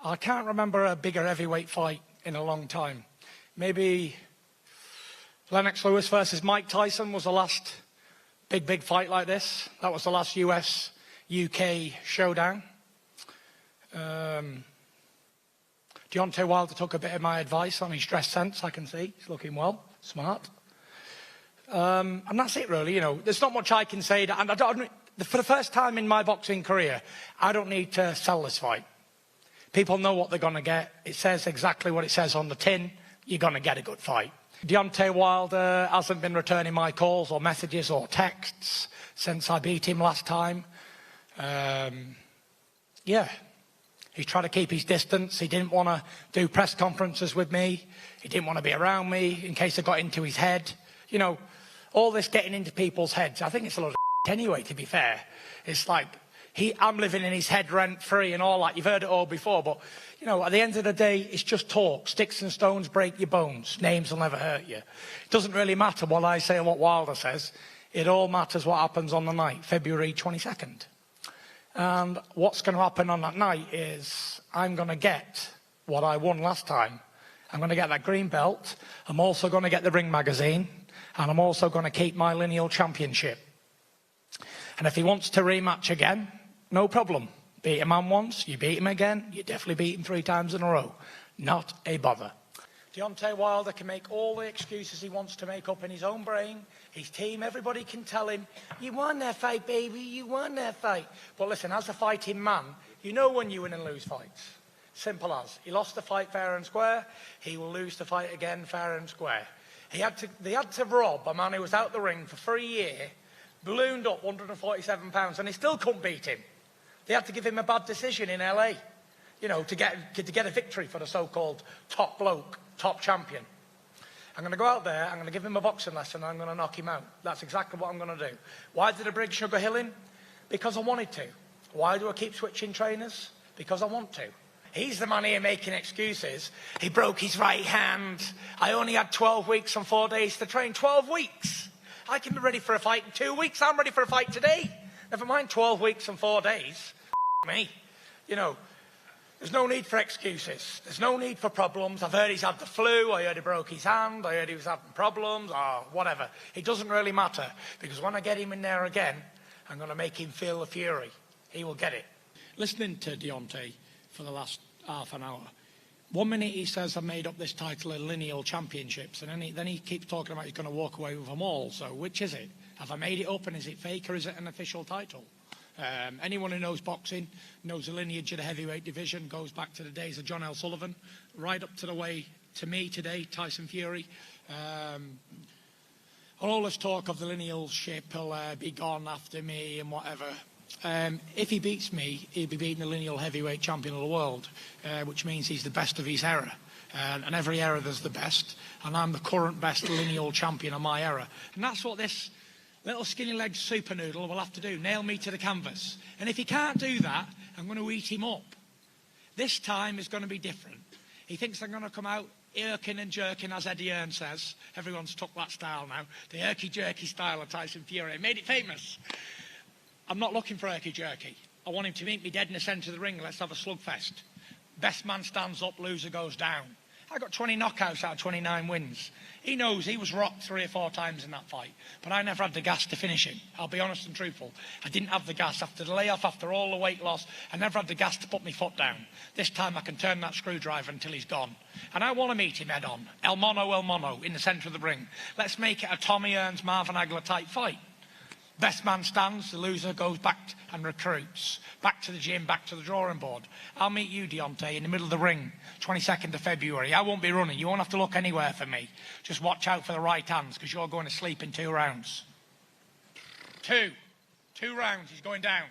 I can't remember a bigger heavyweight fight in a long time. Maybe Lennox Lewis versus Mike Tyson was the last big fight like this. That was the last US-UK showdown. Deontay Wilder took a bit of my advice on his dress sense, I can see. He's looking well, smart. And that's it really, you know. There's not much I can say. And for the first time in my boxing career, I don't need to sell this fight. People know what they're going to get. It says exactly what it says on the tin. You're going to get a good fight. Deontay Wilder hasn't been returning my calls or messages or texts since I beat him last time. Yeah. He's trying to keep his distance. He didn't want to do press conferences with me. He didn't want to be around me in case I got into his head. You know, all this getting into people's heads, I think it's a lot of anyway, to be fair. It's like, I'm living in his head rent-free and all that. You've heard it all before, but, you know, at the end of the day, it's just talk. Sticks and stones break your bones. Names will never hurt you. It doesn't really matter what I say or what Wilder says. It all matters what happens on the night, February 22nd. And what's going to happen on that night is I'm going to get what I won last time. I'm going to get that green belt. I'm also going to get the Ring magazine. And I'm also going to keep my lineal championship. And if he wants to rematch again, no problem. Beat a man once, you beat him again, you definitely beat him 3 times in a row. Not a bother. Deontay Wilder can make all the excuses he wants to make up in his own brain. His team, everybody can tell him, you won that fight, baby, you won that fight. But listen, as a fighting man, you know when you win and lose fights. Simple as. He lost the fight fair and square, he will lose the fight again fair and square. They had to rob a man who was out the ring for 3 years, ballooned up 147 pounds, and he still couldn't beat him. They had to give him a bad decision in LA, you know, to get a victory for the so-called top bloke, top champion. I'm going to go out there, I'm going to give him a boxing lesson, and I'm going to knock him out. That's exactly what I'm going to do. Why did I bring Sugar Hill in? Because I wanted to. Why do I keep switching trainers? Because I want to. He's the man here making excuses. He broke his right hand. I only had 12 weeks and 4 days to train. 12 weeks! I can be ready for a fight in 2 weeks. I'm ready for a fight today. Never mind 12 weeks and 4 days. Me. You know, there's no need for excuses. There's no need for problems. I've heard he's had the flu. I heard he broke his hand. I heard he was having problems or whatever. It doesn't really matter because when I get him in there again, I'm going to make him feel the fury. He will get it. Listening to Deontay for the last half an hour, 1 minute he says I made up this title of lineal championships, and then he keeps talking about he's going to walk away with them all. So which is it? Have I made it up and is it fake or is it an official title? Anyone who knows boxing knows the lineage of the heavyweight division goes back to the days of John L. Sullivan, right up to the way to me today, Tyson Fury. All this talk of the lineal ship, he'll be gone after me and whatever. If he beats me, he'll be beating the lineal heavyweight champion of the world, which means he's the best of his era. And every era there's the best, and I'm the current best lineal champion of my era. And that's what this little skinny-legged super noodle will have to do, nail me to the canvas. And if he can't do that, I'm going to eat him up. This time is going to be different. He thinks I'm going to come out irking and jerking, as Eddie Hearn says. Everyone's took that style now, the irky-jerky style of Tyson Fury. He made it famous. I'm not looking for irky-jerky. I want him to meet me dead in the centre of the ring. Let's have a slugfest. Best man stands up, loser goes down. I got 20 knockouts out of 29 wins. He knows he was rocked 3 or 4 times in that fight, but I never had the gas to finish him. I'll be honest and truthful. I didn't have the gas after the layoff, after all the weight loss. I never had the gas to put my foot down. This time I can turn that screwdriver until he's gone. And I want to meet him head on. El mono, in the centre of the ring. Let's make it a Tommy Hearns, Marvin Hagler type fight. Best man stands, the loser goes back and recruits. Back to the gym, back to the drawing board. I'll meet you, Deontay, in the middle of the ring, 22nd of February. I won't be running. You won't have to look anywhere for me. Just watch out for the right hands, because you're going to sleep in 2 rounds. 2 rounds, he's going down.